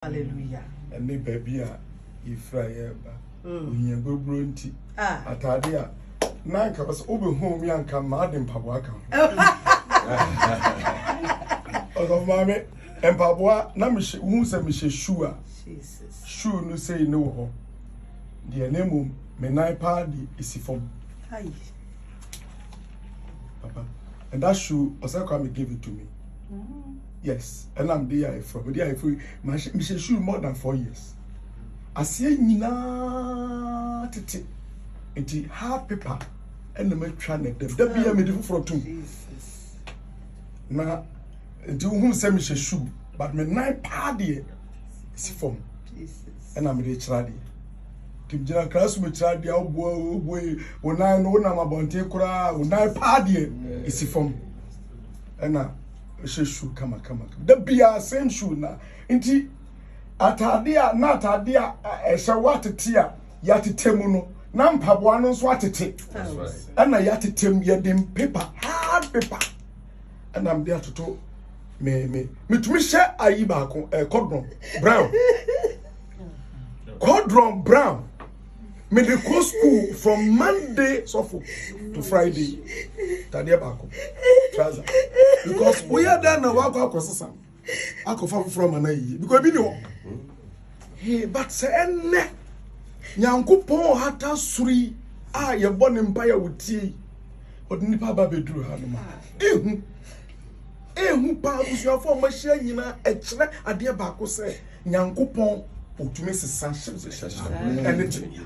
Hallelujah. And me baby Ifra Unya Bubronti. Atadia. Nanka was over home yanka mad in Pabwaka. Oh, mammy, and Pabwa, Namish, who's a Miss Shua. Jesus. Sure, no say no. The name Menai Party is from. Hi. Papa. And that shoe, Osaka give it to me. Yes, and I'm there from there. My shoe more than 4 years. I say, Nina, titi, it's hard paper, and the make trying them. That be a medieval for two. Jesus. Now, do whom say me shoe, but my 9 party is from. Jesus. And I'm rich ready. Tim Jana class with Tradi, oh boy, when I know I'm about to cry, when I party is from. And now. Shoe come. The be our same shoe now. Inti atadia na atadia shawati tia yati temuno na mpaboano so atete. That's right. And na yati tem yedim paper, hard paper. And I'm there to talk me to me share ayi baako Cordron Brown. Cordron Brown. Me dey go school from Monday to Friday. Tadia baako. Trouser. Because we are done now walk across some. I go from an because we know. Hey, but say enne. Nyankopon hata suri ye born empire with tea. But nipa ba bedru ha no ma. Ehu pa busuafo ma hia nyina e kire ade baako say Nyankopon otumi sesa energy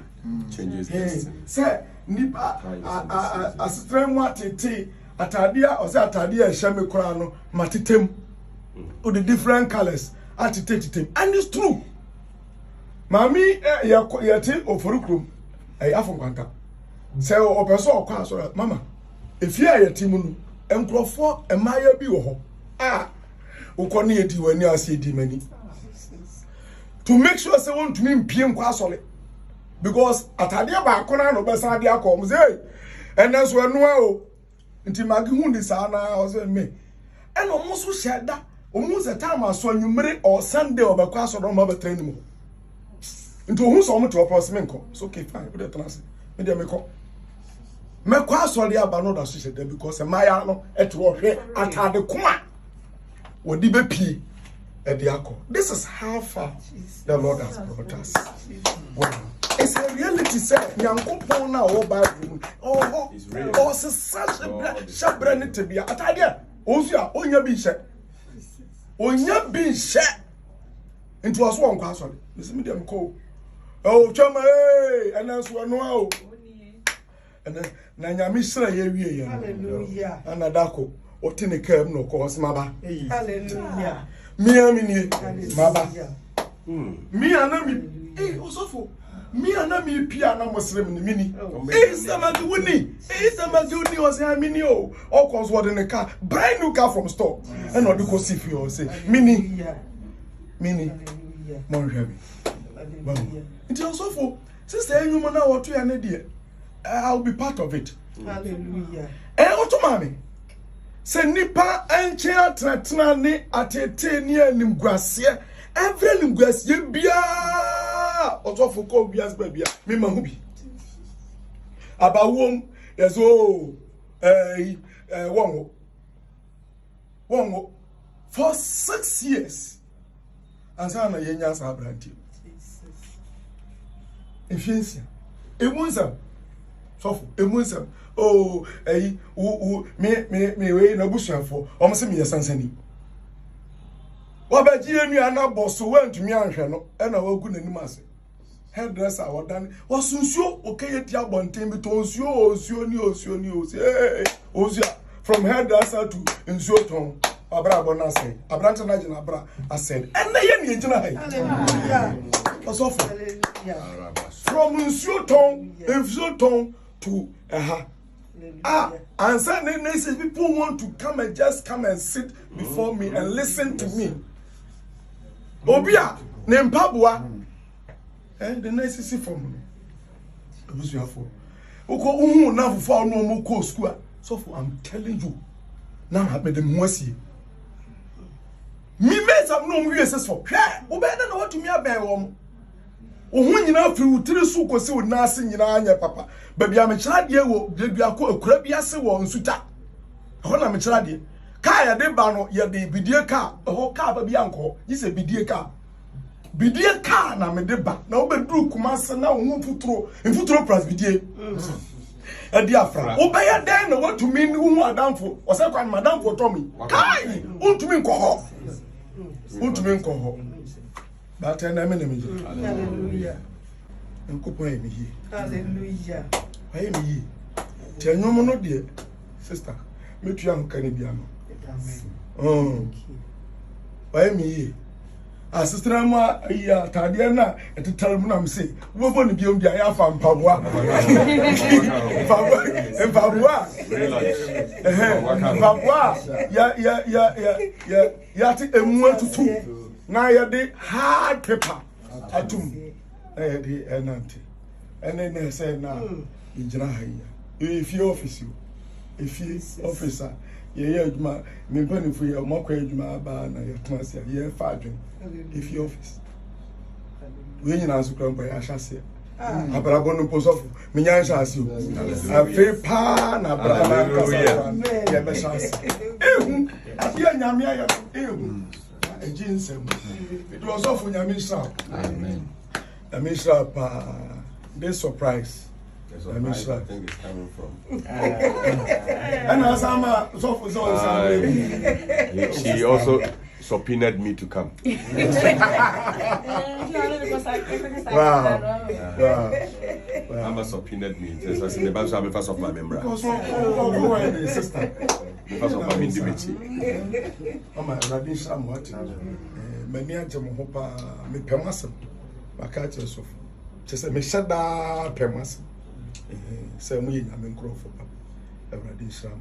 changes this. Say nipa astrem watete atadia o say atadia ehye kura no matetem o the different colors atitetem and it's true. Mami yati oforukrum afon kwanta say o person okwa so mama efia yati mu no enkrofo emaya bi wo ho ukoni edi wani asedi mani to make sure say want to me mpie nkwa asole because atadia ba akona no be san dia ko mo say enen so enu o nti magi hu ndi sa na o say me en o mo so sheda o mo se time aso anwumere or Sunday o be kwa aso do ma be train mu nti o hu so mo to promise me nko so okay fine we dey trans me dey me ko me kwa aso dia ba no da so sheda because maya no eto wo hwe atade kuma wodi be pie. This is how far the Lord has brought us. Wow. It's a reality, sir. Nyankopon na o Bible. Oh, it's such a shabrani to be. Atadia, Ozia, onya bi she. Onya bi she. Into us one question. Listen me them call. Oh, chama and that's one no. And then na nyame sra ye wie. Hallelujah. Anadako, otine kem no ko maba. Hallelujah. Mini Maba. Me anami. Osofo. Me anami pia na Muslim ni mini. Samaguni. Samaguni was a mini o. All comes what in the car. Brand new car from store. And what do you see for say mini. Mon heavy. It's Osofo. Sister you na what you are there. I'll be part of it. Hallelujah. Otomami. Se nipa enche atratna ni atete ni animguasie every animguasie bia otofo ko bias ba bia me ma hu bi abawom yeso wongo for 6 years ansa na yenya sa abranti efensia emunsa sofo emunsa oh me we na busuafo o mo se me yesansani wa ba ji enu ana boso wantumi anhwe no e na wagu nanim ase hairdresser wadan wasunsuo okeye ti abonten bi to onsuo from hairdresser to nsuo ton abra abona ase abranta na jina abra ase enne ye ne jina hai hallelujah osofo hallelujah from nsuo ton to and some people want to come and sit before me and listen to me. Obia, Nempabua, and the necessary for me. Now for no more school. So I'm telling you, now I made the mercy. Me made some no uses for. Obey no what to me about when you know through 3 suko so nothing in anya papa. Baby, I'm a child ye wo baby ako krabiase wo nsuta. Hona me child ye. Car de bano ye de bidie car. Oh car baby anko. You say bidie car. Bidie car na me de ba. Na obedru kumase na wo mfuturo plus bidie. E dia fra. Obey den na what to mean wo adamfo. O se kwan madamfo to me. Kai, untumi nko ho. Untumi nko ho. But I am in hallelujah. And coupon me here. Hallelujah. I am ye. Tell no more, dear sister. Meet you young Canadian. Oh, I am ye. A sister, Tadiana, and to tell me, I'm saying, we're going to be on the Ayafa and Pabua. And Pabua. Yati, and 1 to 2. Now you the hard paper atum the enante and then they say now in Janaha if you officer yeah me penny for your mock ejuma ba na your class yeah fadwen if you office we nyina so kran pa ya hyase abrabo no posof me nya hyase o afi pa na abrabo ya be hyase ehu ya nyame ya ehu Jinsem. It was off when Yamisha. Amen. Yamisha, they surprise. I think it's coming from. And as I'm she also subpoenaed me to come. Wow. Mama subpoenaed me. That's the Bible. I'm first of my member. Sister. First of my indemnity. Mama, Radin Sham what? Many a jam hopa me permasem. Makati sof. Just me shada permasem. Say we am in crop for Radin Sham.